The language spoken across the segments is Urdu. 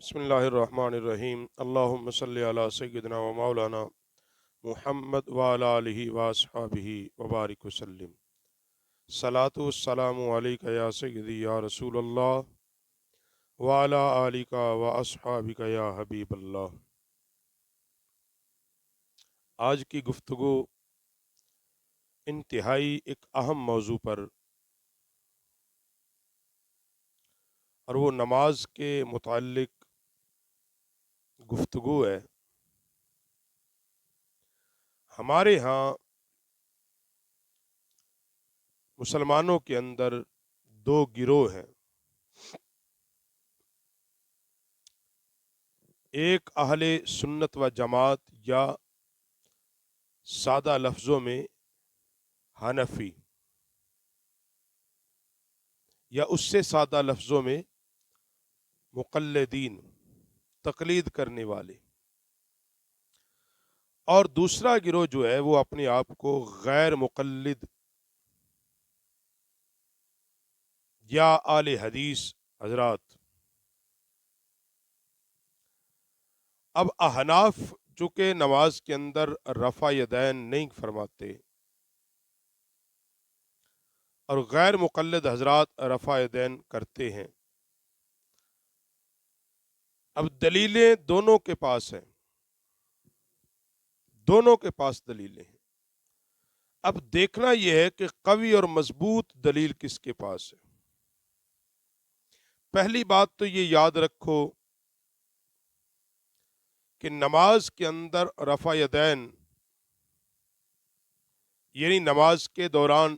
بسم اللہ الرحمن الرحیم اللہم صلی علی سیدنا و مولانا محمد وعلی آلہ واصحابہ وبارک وسلم صلاۃ والسلام علیک یا سیدی یا رسول اللہ وعلی آلک و اصحابک یا حبیب اللہ۔ آج کی گفتگو انتہائی ایک اہم موضوع پر، اور وہ نماز کے متعلق گفتگو ہے۔ ہمارے ہاں مسلمانوں کے اندر دو گروہ ہیں، ایک اہل سنت و جماعت یا سادہ لفظوں میں حنفی، یا اس سے سادہ لفظوں میں مقلدین، تقلید کرنے والے، اور دوسرا گروہ جو ہے وہ اپنے آپ کو غیر مقلد یا اہل حدیث حضرات۔ اب احناف چونکہ نماز کے اندر رفع یدین نہیں فرماتے، اور غیر مقلد حضرات رفع یدین کرتے ہیں۔ اب دلیلیں دونوں کے پاس ہیں، دونوں کے پاس دلیلیں ہیں۔ اب دیکھنا یہ ہے کہ قوی اور مضبوط دلیل کس کے پاس ہے۔ پہلی بات تو یہ یاد رکھو کہ نماز کے اندر رفع یدین یعنی نماز کے دوران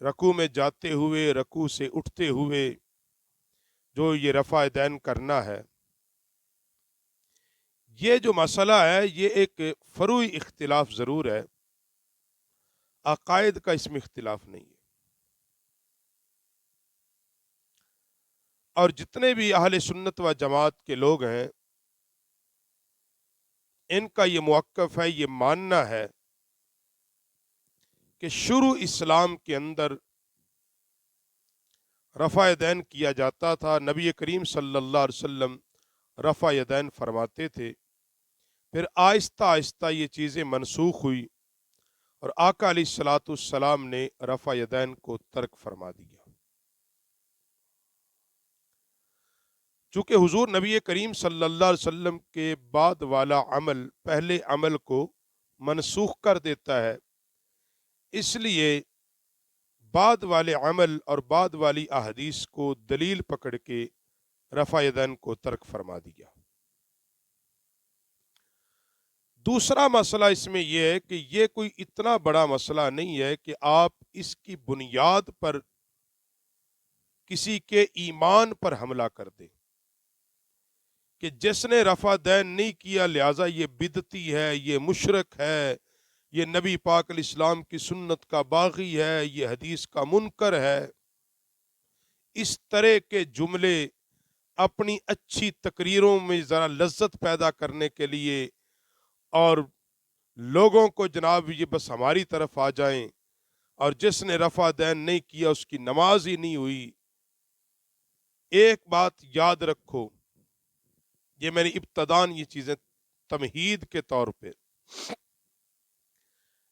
رکوع میں جاتے ہوئے، رکوع سے اٹھتے ہوئے جو یہ رفع یدین کرنا ہے، یہ جو مسئلہ ہے یہ ایک فروعی اختلاف ضرور ہے، عقائد کا اس میں اختلاف نہیں ہے۔ اور جتنے بھی اہل سنت و جماعت کے لوگ ہیں، ان کا یہ موقف ہے، یہ ماننا ہے کہ شروع اسلام کے اندر رفع یدین کیا جاتا تھا، نبی کریم صلی اللہ علیہ وسلم رفع یدین فرماتے تھے، پھر آہستہ آہستہ یہ چیزیں منسوخ ہوئی اور آقا علیہ الصلوۃ والسلام نے رفع یدین کو ترک فرما دیا۔ چونکہ حضور نبی کریم صلی اللہ علیہ وسلم کے بعد والا عمل پہلے عمل کو منسوخ کر دیتا ہے، اس لیے بعد والے عمل اور بعد والی احادیث کو دلیل پکڑ کے رفع یدین کو ترک فرما دیا۔ دوسرا مسئلہ اس میں یہ ہے کہ یہ کوئی اتنا بڑا مسئلہ نہیں ہے کہ آپ اس کی بنیاد پر کسی کے ایمان پر حملہ کر دیں کہ جس نے رفع یدین نہیں کیا لہذا یہ بدعتی ہے، یہ مشرک ہے، یہ نبی پاک علیہ السلام کی سنت کا باغی ہے، یہ حدیث کا منکر ہے۔ اس طرح کے جملے اپنی اچھی تقریروں میں ذرا لذت پیدا کرنے کے لیے، اور لوگوں کو جناب یہ بس ہماری طرف آ جائیں، اور جس نے رفع یدین نہیں کیا اس کی نماز ہی نہیں ہوئی۔ ایک بات یاد رکھو، یہ میں نے ابتداً یہ چیزیں تمہید کے طور پہ،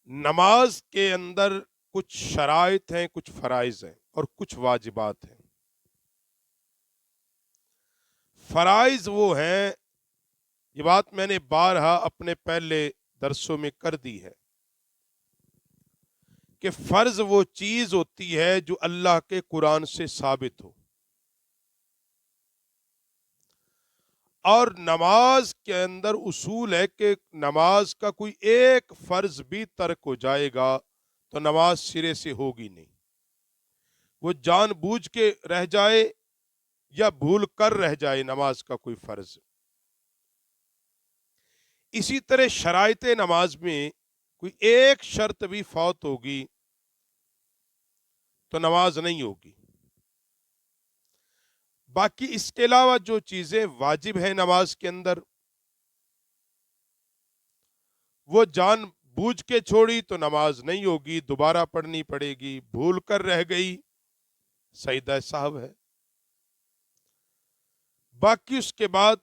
نماز کے اندر کچھ شرائط ہیں، کچھ فرائض ہیں اور کچھ واجبات ہیں۔ فرائض وہ ہیں، یہ بات میں نے بارہا اپنے پہلے درسوں میں کر دی ہے کہ فرض وہ چیز ہوتی ہے جو اللہ کے قرآن سے ثابت ہو، اور نماز کے اندر اصول ہے کہ نماز کا کوئی ایک فرض بھی ترک ہو جائے گا تو نماز سرے سے ہوگی نہیں، وہ جان بوجھ کے رہ جائے یا بھول کر رہ جائے نماز کا کوئی فرض۔ اسی طرح شرائط نماز میں کوئی ایک شرط بھی فوت ہوگی تو نماز نہیں ہوگی۔ باقی اس کے علاوہ جو چیزیں واجب ہیں نماز کے اندر، وہ جان بوجھ کے چھوڑی تو نماز نہیں ہوگی، دوبارہ پڑھنی پڑے گی، بھول کر رہ گئی سجدہ سہو ہے۔ باقی اس کے بعد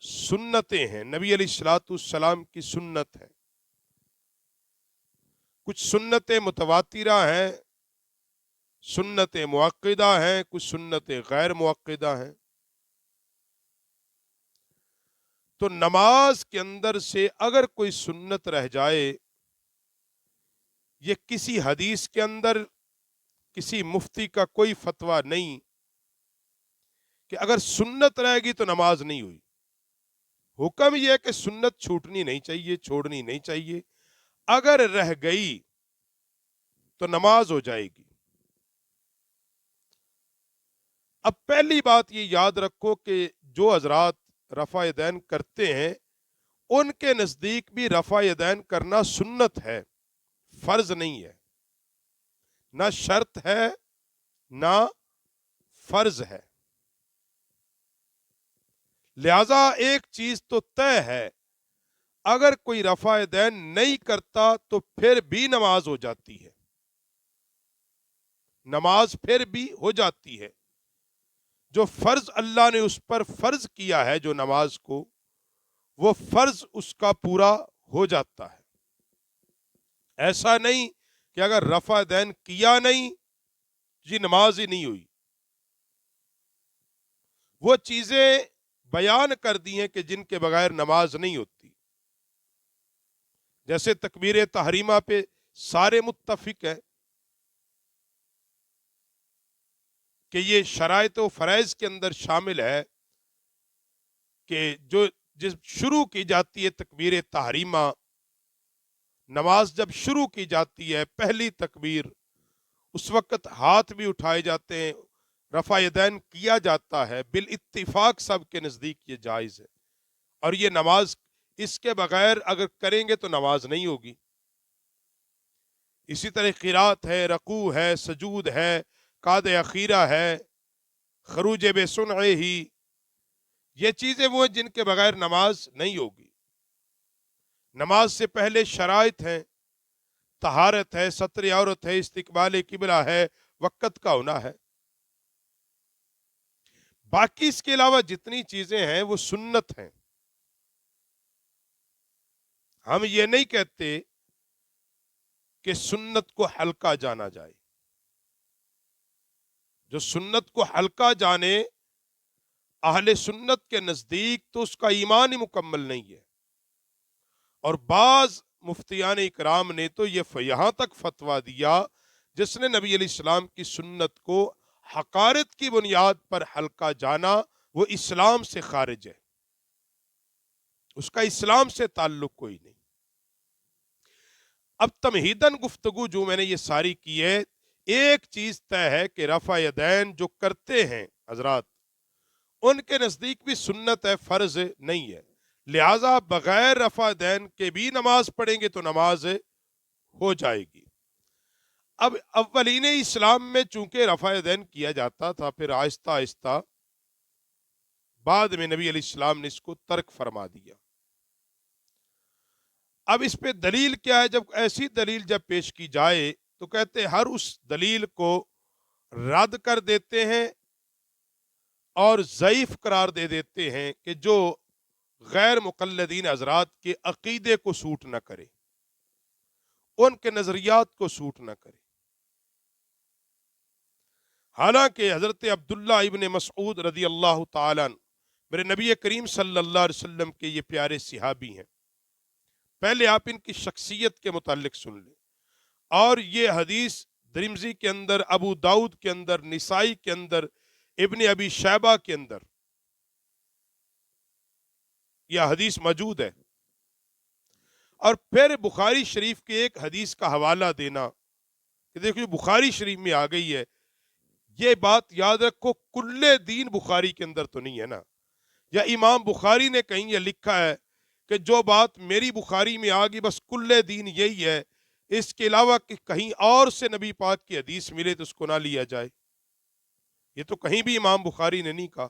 سنتیں ہیں، نبی علیہ الصلوۃ والسلام کی سنت ہے، کچھ سنتیں متواترہ ہیں، سنتیں مؤکدہ ہیں، کچھ سنتیں غیر مؤکدہ ہیں۔ تو نماز کے اندر سے اگر کوئی سنت رہ جائے، یہ کسی حدیث کے اندر کسی مفتی کا کوئی فتویٰ نہیں کہ اگر سنت رہے گی تو نماز نہیں ہوئی۔ حکم یہ ہے کہ سنت چھوٹنی نہیں چاہیے، چھوڑنی نہیں چاہیے، اگر رہ گئی تو نماز ہو جائے گی۔ اب پہلی بات یہ یاد رکھو کہ جو حضرات رفع یدین کرتے ہیں ان کے نزدیک بھی رفع یدین کرنا سنت ہے، فرض نہیں ہے، نہ شرط ہے نہ فرض ہے۔ لہذا ایک چیز تو طے ہے، اگر کوئی رفع یدین نہیں کرتا تو پھر بھی نماز ہو جاتی ہے، نماز پھر بھی ہو جاتی ہے۔ جو فرض اللہ نے اس پر فرض کیا ہے جو نماز کو، وہ فرض اس کا پورا ہو جاتا ہے۔ ایسا نہیں کہ اگر رفع یدین کیا نہیں جی نماز ہی نہیں ہوئی۔ وہ چیزیں بیان کر دی ہیں کہ جن کے بغیر نماز نہیں ہوتی، جیسے تکبیر تحریمہ پہ سارے متفق ہیں کہ یہ شرائط و فرائض کے اندر شامل ہے کہ جس شروع کی جاتی ہے تکبیر تحریمہ، نماز جب شروع کی جاتی ہے پہلی تکبیر، اس وقت ہاتھ بھی اٹھائے جاتے ہیں، رفع یدین کیا جاتا ہے، بالاتفاق سب کے نزدیک یہ جائز ہے، اور یہ نماز اس کے بغیر اگر کریں گے تو نماز نہیں ہوگی۔ اسی طرح قرات ہے، رکوع ہے، سجود ہے، قعد اخیرہ ہے، خروج بے سنعہ ہی، یہ چیزیں وہ ہیں جن کے بغیر نماز نہیں ہوگی۔ نماز سے پہلے شرائط ہیں، طہارت ہے، ستر عورت ہے، استقبال قبلہ ہے، وقت کا ہونا ہے۔ باقی اس کے علاوہ جتنی چیزیں ہیں وہ سنت ہیں۔ ہم یہ نہیں کہتے کہ سنت کو ہلکا جانا جائے، جو سنت کو ہلکا جانے اہل سنت کے نزدیک تو اس کا ایمان ہی مکمل نہیں ہے۔ اور بعض مفتیان اکرام نے تو یہ یہاں تک فتویٰ دیا، جس نے نبی علیہ السلام کی سنت کو حقارت کی بنیاد پر ہلکا جانا وہ اسلام سے خارج ہے، اس کا اسلام سے تعلق کوئی نہیں۔ اب تمہیداً گفتگو جو میں نے یہ ساری کی ہے، ایک چیز طے ہے کہ رفع یدین جو کرتے ہیں حضرات ان کے نزدیک بھی سنت ہے، فرض نہیں ہے، لہذا بغیر رفع یدین کے بھی نماز پڑھیں گے تو نماز ہو جائے گی۔ اب اولین اسلام میں چونکہ رفع یدین کیا جاتا تھا، پھر آہستہ آہستہ بعد میں نبی علیہ السلام نے اس کو ترک فرما دیا۔ اب اس پہ دلیل کیا ہے؟ جب ایسی دلیل جب پیش کی جائے تو کہتے ہیں ہر اس دلیل کو رد کر دیتے ہیں اور ضعیف قرار دے دیتے ہیں کہ جو غیر مقلدین حضرات کے عقیدے کو سوٹ نہ کرے، ان کے نظریات کو سوٹ نہ کرے۔ حالانکہ حضرت عبداللہ ابن مسعود رضی اللہ تعالیٰ عنہ میرے نبی کریم صلی اللہ علیہ وسلم کے یہ پیارے صحابی ہیں، پہلے آپ ان کی شخصیت کے متعلق سن لیں، اور یہ حدیث ترمذی کے اندر، ابو داؤد کے اندر، نسائی کے اندر، ابن ابی شیبہ کے اندر یہ حدیث موجود ہے۔ اور پھر بخاری شریف کے ایک حدیث کا حوالہ دینا کہ دیکھو بخاری شریف میں آ گئی ہے، یہ بات یاد رکھو کل دین بخاری کے اندر تو نہیں ہے نا، یا امام بخاری نے کہیں یہ لکھا ہے کہ جو بات میری بخاری میں آ گئی بس کل دین یہی ہے، اس کے علاوہ کہ کہیں اور سے نبی پاک کی حدیث ملے تو اس کو نہ لیا جائے، یہ تو کہیں بھی امام بخاری نے نہیں کہا۔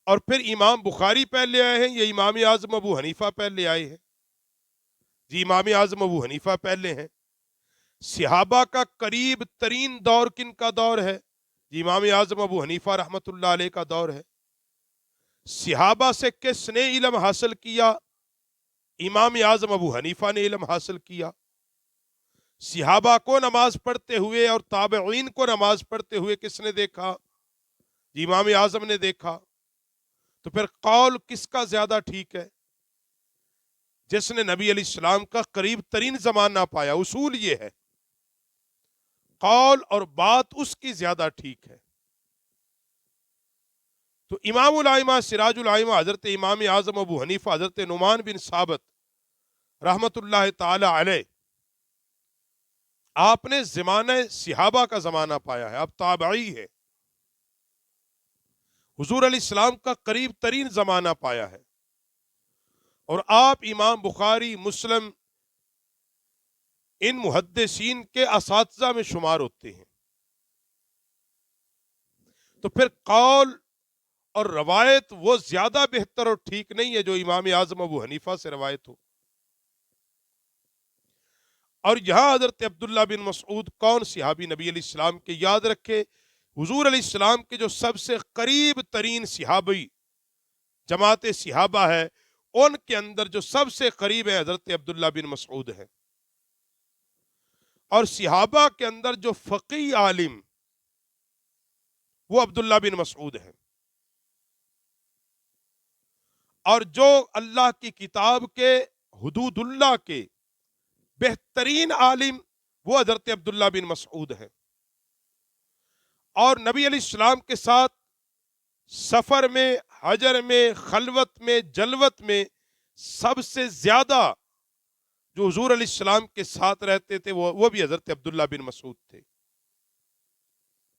اور پھر امام بخاری پہلے آئے ہیں یا امام اعظم ابو حنیفہ پہلے آئے ہیں؟ جی امام اعظم ابو حنیفہ پہلے ہیں۔ صحابہ کا قریب ترین دور کن کا دور ہے؟ امام اعظم ابو حنیفہ رحمۃ اللہ علیہ کا دور ہے۔ صحابہ سے کس نے علم حاصل کیا؟ امام اعظم ابو حنیفہ نے علم حاصل کیا۔ صحابہ کو نماز پڑھتے ہوئے اور تابعین کو نماز پڑھتے ہوئے کس نے دیکھا؟ امام اعظم نے دیکھا۔ تو پھر قول کس کا زیادہ ٹھیک ہے؟ جس نے نبی علیہ السلام کا قریب ترین زمانہ پایا۔ اصول یہ ہے، قول اور بات اس کی زیادہ ٹھیک ہے۔ تو امام الائمہ سراج الائمہ حضرت امام اعظم ابو حنیفہ حضرت نعمان بن ثابت رحمت اللہ تعالی علیہ، آپ نے زمانہ صحابہ کا زمانہ پایا ہے، آپ تابعی ہے، حضور علیہ السلام کا قریب ترین زمانہ پایا ہے، اور آپ امام بخاری مسلم ان محدثین کے اساتذہ میں شمار ہوتے ہیں۔ تو پھر قول اور روایت وہ زیادہ بہتر اور ٹھیک نہیں ہے جو امام اعظم ابو حنیفہ سے روایت ہو۔ اور یہاں حضرت عبداللہ بن مسعود کون صحابی نبی علیہ السلام کے؟ یاد رکھے، حضور علیہ السلام کے جو سب سے قریب ترین صحابی جماعت صحابہ ہے، ان کے اندر جو سب سے قریب ہے حضرت عبداللہ بن مسعود ہے، اور صحابہ کے اندر جو فقیہ عالم وہ عبداللہ بن مسعود ہے، اور جو اللہ کی کتاب کے حدود اللہ کے بہترین عالم وہ حضرت عبداللہ بن مسعود ہے۔ اور نبی علیہ السلام کے ساتھ سفر میں، حجر میں، خلوت میں، جلوت میں سب سے زیادہ جو حضور علیہ السلام کے ساتھ رہتے تھے وہ بھی حضرت عبداللہ بن مسعود تھے۔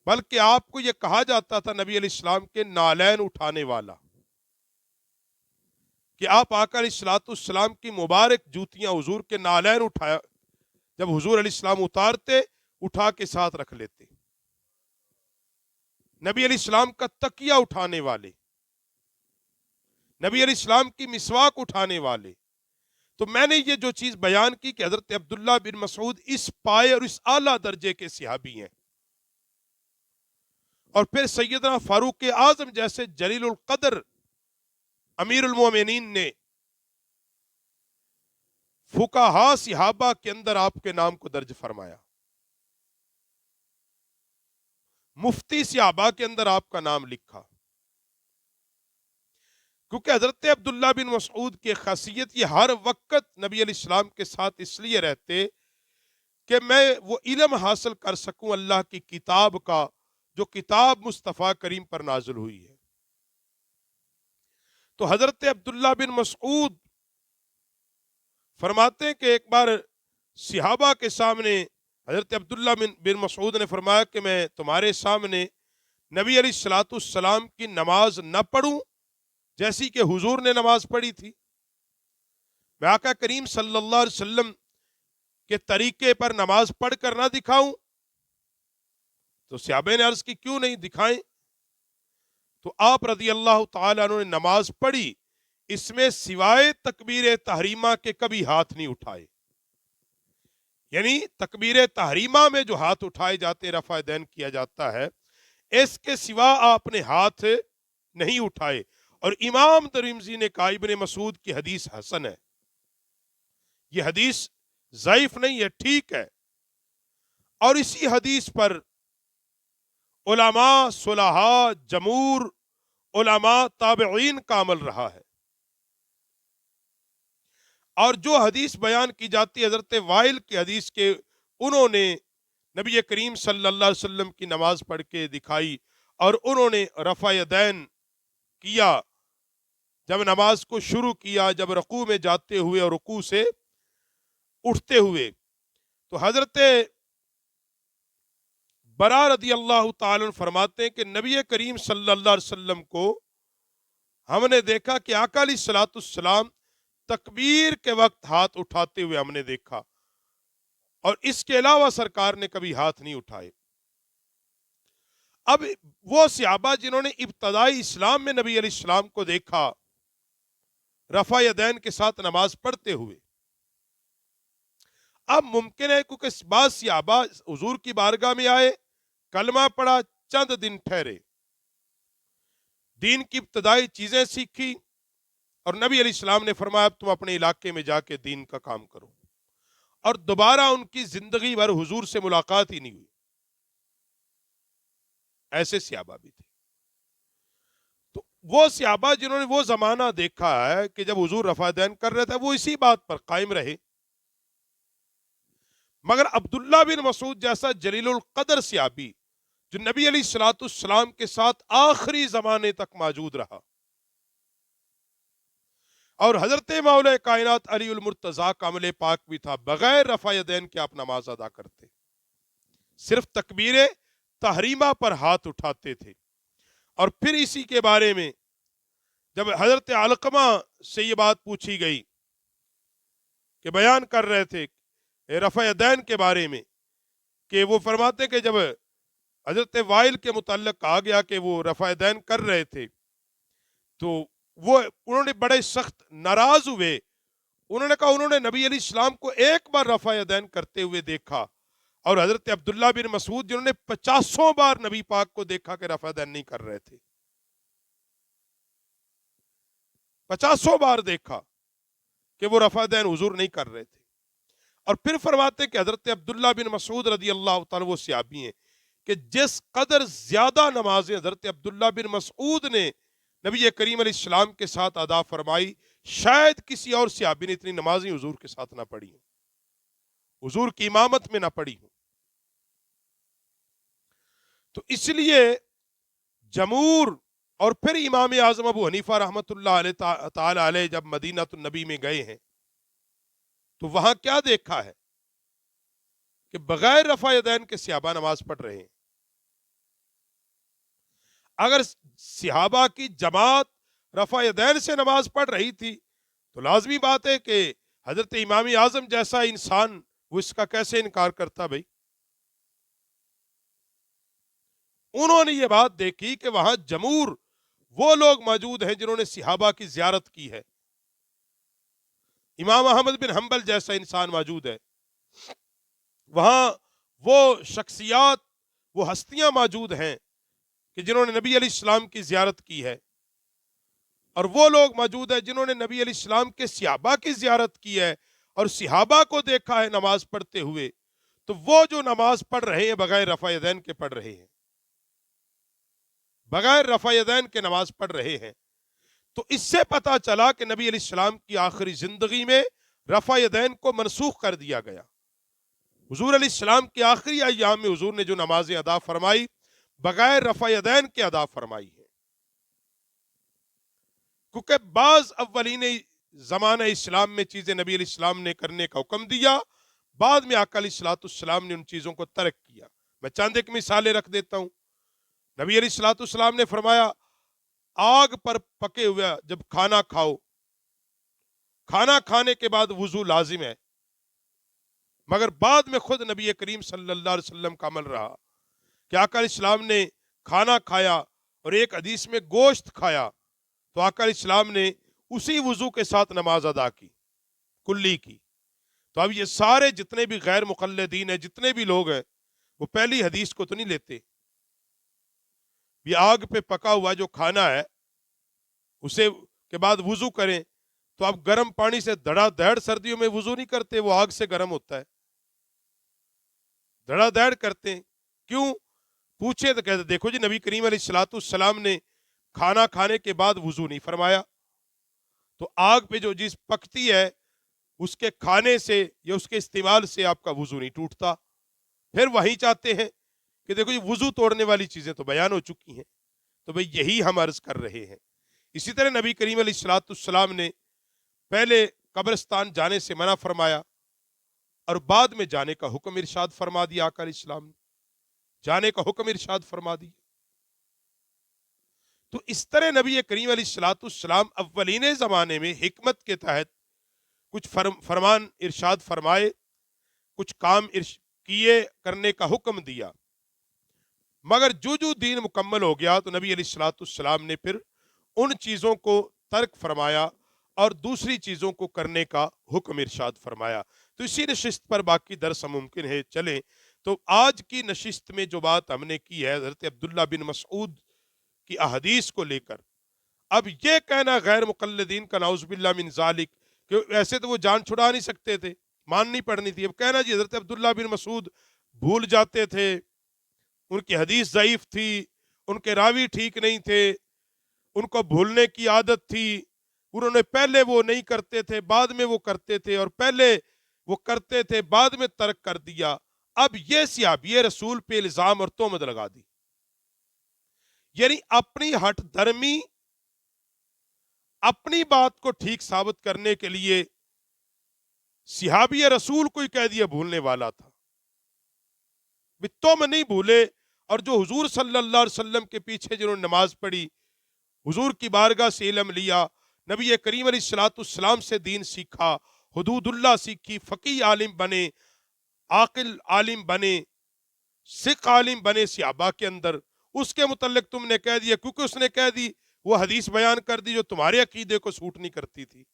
بلکہ آپ کو یہ کہا جاتا تھا نبی علیہ السلام کے نالین اٹھانے والا، کہ آپ آقا علیہ السلام کی مبارک جوتیاں حضور کے نالین اٹھایا، جب حضور علیہ السلام اتارتے اٹھا کے ساتھ رکھ لیتے۔ نبی علیہ السلام کا تکیہ اٹھانے والے، نبی علیہ السلام کی مسواک اٹھانے والے۔ تو میں نے یہ جو چیز بیان کی کہ حضرت عبداللہ بن مسعود اس پائے اور اس اعلیٰ درجے کے صحابی ہیں، اور پھر سیدنا فاروق اعظم جیسے جلیل القدر امیر المومنین نے فقہا صحابہ کے اندر آپ کے نام کو درج فرمایا، مفتی صحابہ کے اندر آپ کا نام لکھا، کیونکہ حضرت عبداللہ بن مسعود کی خاصیت یہ ہر وقت نبی علیہ السلام کے ساتھ اس لیے رہتے کہ میں وہ علم حاصل کر سکوں اللہ کی کتاب کا، جو کتاب مصطفیٰ کریم پر نازل ہوئی ہے۔ تو حضرت عبداللہ بن مسعود فرماتے ہیں کہ ایک بار صحابہ کے سامنے حضرت عبداللہ بن مسعود نے فرمایا کہ میں تمہارے سامنے نبی علیہ السلام کی نماز نہ پڑھوں جیسی کہ حضور نے نماز پڑھی تھی، میں آقا کریم صلی اللہ علیہ وسلم کے طریقے پر نماز پڑھ کر نہ دکھاؤں؟ تو صحابہ نے عرض کی کیوں نہیں، دکھائیں۔ تو آپ رضی اللہ تعالیٰ عنہ نے نماز پڑھی، اس میں سوائے تکبیر تحریمہ کے کبھی ہاتھ نہیں اٹھائے، یعنی تکبیر تحریمہ میں جو ہاتھ اٹھائے جاتے، رفع دین کیا جاتا ہے، اس کے سوا آپ نے ہاتھ نہیں اٹھائے۔ اور امام ترمذی نے کہا ابن مسعود کی حدیث حسن ہے، یہ حدیث ضعیف نہیں ہے، ٹھیک ہے۔ اور اسی حدیث پر علماء صلحاء جمہور علماء تابعین کا عمل رہا ہے۔ اور جو حدیث بیان کی جاتی ہے حضرت وائل کی حدیث کے، انہوں نے نبی کریم صلی اللہ علیہ وسلم کی نماز پڑھ کے دکھائی، اور انہوں نے رفع یدین کیا جب نماز کو شروع کیا، جب رکوع میں جاتے ہوئے اور رکوع سے اٹھتے ہوئے۔ تو حضرت برا رضی اللہ تعالیٰ فرماتے ہیں کہ نبی کریم صلی اللہ علیہ وسلم کو ہم نے دیکھا کہ آقا علیہ السلام تکبیر کے وقت ہاتھ اٹھاتے ہوئے ہم نے دیکھا، اور اس کے علاوہ سرکار نے کبھی ہاتھ نہیں اٹھائے۔ اب وہ صحابہ جنہوں نے ابتدائی اسلام میں نبی علیہ السلام کو دیکھا رفع یدین کے ساتھ نماز پڑھتے ہوئے، اب ممکن ہے کیونکہ بعض صحابہ حضور کی بارگاہ میں آئے، کلمہ پڑھا، چند دن ٹھہرے، دین کی ابتدائی چیزیں سیکھی، اور نبی علیہ السلام نے فرمایا اب تم اپنے علاقے میں جا کے دین کا کام کرو، اور دوبارہ ان کی زندگی بھر حضور سے ملاقات ہی نہیں ہوئی۔ ایسے صحابہ بھی تھے۔ تو وہ صحابہ جنہوں نے وہ زمانہ دیکھا ہے کہ جب حضور رفع دین کر رہے تھے، وہ اسی بات پر قائم رہے۔ مگر عبداللہ بن مسعود جیسا جلیل القدر صحابی جو نبی علیہ الصلوۃ والسلام کے ساتھ آخری زمانے تک موجود رہا، اور حضرت مولا کائنات علی المرتضیٰ کا عمل پاک بھی تھا، بغیر رفع یدین کے آپ نماز ادا کرتے، صرف تکبیر تحریمہ پر ہاتھ اٹھاتے تھے۔ اور پھر اسی کے بارے میں جب حضرت علقمہ سے یہ بات پوچھی گئی کہ بیان کر رہے تھے رفع یدین کے بارے میں، کہ وہ فرماتے کہ جب حضرت وائل کے متعلق کہا گیا کہ وہ رفع یدین کر رہے تھے تو انہوں نے بڑے سخت ناراض ہوئے۔ انہوں نے کہا انہوں نے نبی علیہ السلام کو ایک بار رفع یدین کرتے ہوئے دیکھا، اور حضرت عبداللہ بن مسعود جنہوں نے 50 بار نبی پاک کو دیکھا کہ رفع یدین نہیں کر رہے تھے، 50 بار دیکھا کہ وہ رفع یدین حضور نہیں کر رہے تھے۔ اور پھر فرماتے کہ حضرت عبداللہ بن مسعود رضی اللہ تعالیٰ وہ صحابی ہیں کہ جس قدر زیادہ نمازیں حضرت عبداللہ بن مسعود نے نبی کریم علیہ السلام کے ساتھ ادا فرمائی، شاید کسی اور صحابی نے اتنی نمازیں حضور کے ساتھ نہ پڑھی ہوں، حضور کی امامت میں نہ پڑھی ہوں۔ تو اس لیے جمہور اور پھر امام اعظم ابو حنیفہ رحمۃ اللہ علیہ تعالی علیہ جب مدینہ النبی میں گئے ہیں تو وہاں کیا دیکھا ہے کہ بغیر رفع یدین کے صحابہ نماز پڑھ رہے ہیں۔ اگر صحابہ کی جماعت رفع یدین سے نماز پڑھ رہی تھی تو لازمی بات ہے کہ حضرت امام اعظم جیسا انسان وہ اس کا کیسے انکار کرتا بھائی؟ انہوں نے یہ بات دیکھی کہ وہاں جمہور وہ لوگ موجود ہیں جنہوں نے صحابہ کی زیارت کی ہے، امام احمد بن حنبل جیسا انسان موجود ہے، وہاں وہ شخصیات وہ ہستیاں موجود ہیں کہ جنہوں نے نبی علیہ السلام کی زیارت کی ہے، اور وہ لوگ موجود ہیں جنہوں نے نبی علیہ السلام کے صحابہ کی زیارت کی ہے اور صحابہ کو دیکھا ہے نماز پڑھتے ہوئے، تو وہ جو نماز پڑھ رہے ہیں بغیر رفع یدین کے پڑھ رہے ہیں، بغیر رفع یدین کے نماز پڑھ رہے ہیں۔ تو اس سے پتا چلا کہ نبی علیہ السلام کی آخری زندگی میں رفع یدین کو منسوخ کر دیا گیا۔ حضور علیہ السلام کے آخری ایام میں حضور نے جو نمازیں ادا فرمائی بغیر رفع یدین کے ادا فرمائی ہے، کیونکہ بعض اولین زمانہ اسلام میں چیزیں نبی علیہ السلام نے کرنے کا حکم دیا، بعد میں آقا علیہ الصلوۃ والسلام نے ان چیزوں کو ترک کیا۔ میں چند ایک مثالیں رکھ دیتا ہوں۔ نبی علیہ الصلوۃ والسلام نے فرمایا آگ پر پکے ہوئے جب کھانا کھاؤ، کھانا کھانے کے بعد وضو لازم ہے، مگر بعد میں خود نبی کریم صلی اللہ علیہ وسلم کا عمل رہا کہ آقا علیہ السلام نے کھانا کھایا اور ایک حدیث میں گوشت کھایا تو آقا علیہ السلام نے اسی وضو کے ساتھ نماز ادا کی، کلی کی۔ تو اب یہ سارے جتنے بھی غیر مقلدین ہیں، جتنے بھی لوگ ہیں، وہ پہلی حدیث کو تو نہیں لیتے۔ یہ آگ پہ پکا ہوا جو کھانا ہے اسے کے بعد وضو کریں، تو آپ گرم پانی سے دھڑا دھڑ سردیوں میں وضو نہیں کرتے، وہ آگ سے گرم ہوتا ہے، دھڑا دھڑ کرتے ہیں۔ کیوں پوچھے تو کہتے دیکھو جی نبی کریم علیہ الصلوۃ والسلام نے کھانا کھانے کے بعد وضو نہیں فرمایا، تو آگ پہ جو چیز پکتی ہے اس کے کھانے سے یا اس کے استعمال سے آپ کا وضو نہیں ٹوٹتا۔ پھر وہی چاہتے ہیں کہ دیکھو یہ وضو توڑنے والی چیزیں تو بیان ہو چکی ہیں، تو بھئی یہی ہم عرض کر رہے ہیں۔ اسی طرح نبی کریم علیہ الصلوۃ والسلام نے پہلے قبرستان جانے سے منع فرمایا اور بعد میں جانے کا حکم ارشاد فرما دیا، آقا علیہ السلام نے جانے کا حکم ارشاد فرما دیا۔ تو اس طرح نبی کریم علیہ الصلوۃ والسلام اولین زمانے میں حکمت کے تحت کچھ فرمان ارشاد فرمائے، کچھ کام کیے کرنے کا حکم دیا، مگر جو دین مکمل ہو گیا تو نبی علیہ الصلوۃ والسلام نے پھر ان چیزوں کو ترک فرمایا اور دوسری چیزوں کو کرنے کا حکم ارشاد فرمایا۔ تو اسی نشست پر باقی درس ممکن ہے چلیں تو آج کی نشست میں جو بات ہم نے کی ہے حضرت عبداللہ بن مسعود کی احادیث کو لے کر، اب یہ کہنا غیر مقلدین کا نعوذ باللہ من ذالک کہ ایسے تو وہ جان چھڑا نہیں سکتے تھے، ماننی پڑنی تھی، اب کہنا جی حضرت عبداللہ بن مسعود بھول جاتے تھے، ان کی حدیث ضعیف تھی، ان کے راوی ٹھیک نہیں تھے، ان کو بھولنے کی عادت تھی، انہوں نے پہلے وہ نہیں کرتے تھے بعد میں وہ کرتے تھے، اور پہلے وہ کرتے تھے بعد میں ترک کر دیا، اب یہ صحابی رسول پہ الزام اور تہمت لگا دی، یعنی اپنی ہٹ دھرمی، اپنی بات کو ٹھیک ثابت کرنے کے لیے صحابی رسول کو ہی کہہ دیا بھولنے والا تھا، بھی تم نہیں بھولے، اور جو حضور صلی اللہ علیہ وسلم کے پیچھے جنہوں نے نماز پڑھی، حضور کی بارگاہ سے علم لیا، نبی کریم علیہ الصلوۃ والسلام سے دین سیکھا، حدود اللہ سیکھی، فقیہ عالم بنے، عاقل عالم بنے، سکھ عالم بنے صحابہ کے اندر، اس کے متعلق تم نے کہہ دیا کیونکہ اس نے کہہ دی، وہ حدیث بیان کر دی جو تمہارے عقیدے کو سوٹ نہیں کرتی تھی،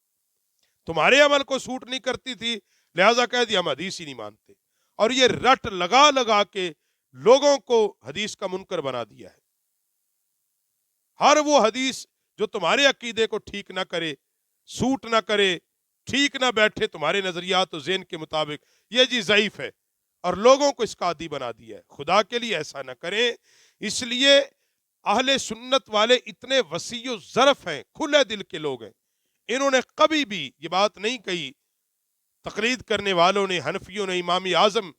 تمہارے عمل کو سوٹ نہیں کرتی تھی، لہذا کہہ دیا ہم حدیث ہی نہیں مانتے، اور یہ رٹ لگا لگا کے لوگوں کو حدیث کا منکر بنا دیا ہے۔ ہر وہ حدیث جو تمہارے عقیدے کو ٹھیک نہ کرے، سوٹ نہ کرے، ٹھیک نہ بیٹھے تمہارے نظریات و ذہن کے مطابق، یہ جی ضعیف ہے، اور لوگوں کو اس کا عادی بنا دیا ہے۔ خدا کے لیے ایسا نہ کریں، اس لیے اہل سنت والے اتنے وسیع و ظرف ہیں، کھلے دل کے لوگ ہیں، انہوں نے کبھی بھی یہ بات نہیں کہی، تقلید کرنے والوں نے، حنفیوں نے، امام اعظم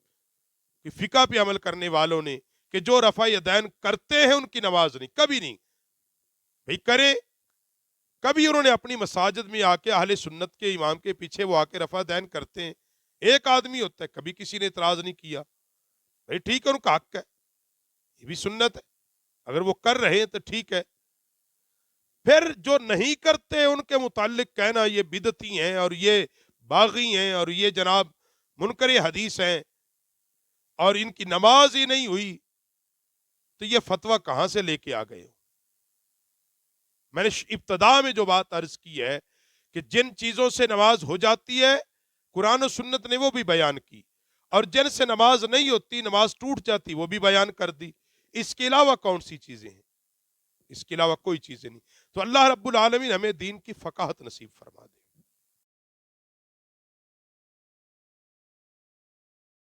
کی فقہ پہ عمل کرنے والوں نے، کہ جو رفع یدین کرتے ہیں ان کی نماز نہیں، کبھی نہیں بھئی کریں، کبھی انہوں نے اپنی مساجد میں آ کے اہل سنت کے امام کے پیچھے وہ آ کے رفع دین کرتے ہیں، ایک آدمی ہوتا ہے، کبھی کسی نے اعتراض نہیں کیا، بھئی ٹھیک ہے ان کا حق ہے، یہ بھی سنت ہے، اگر وہ کر رہے ہیں تو ٹھیک ہے۔ پھر جو نہیں کرتے ان کے متعلق کہنا یہ بدعتی ہیں اور یہ باغی ہیں اور یہ جناب منکر حدیث ہیں اور ان کی نماز ہی نہیں ہوئی، تو یہ فتویٰ کہاں سے لے کے آ گئے ہو؟ میں نے ابتدا میں جو بات عرض کی ہے کہ جن چیزوں سے نماز ہو جاتی ہے قرآن و سنت نے وہ بھی بیان کی، اور جن سے نماز نہیں ہوتی، نماز ٹوٹ جاتی، وہ بھی بیان کر دی، اس کے علاوہ کون سی چیزیں ہیں؟ اس کے علاوہ کوئی چیزیں نہیں۔ تو اللہ رب العالمین ہمیں دین کی فقاہت نصیب فرما دے۔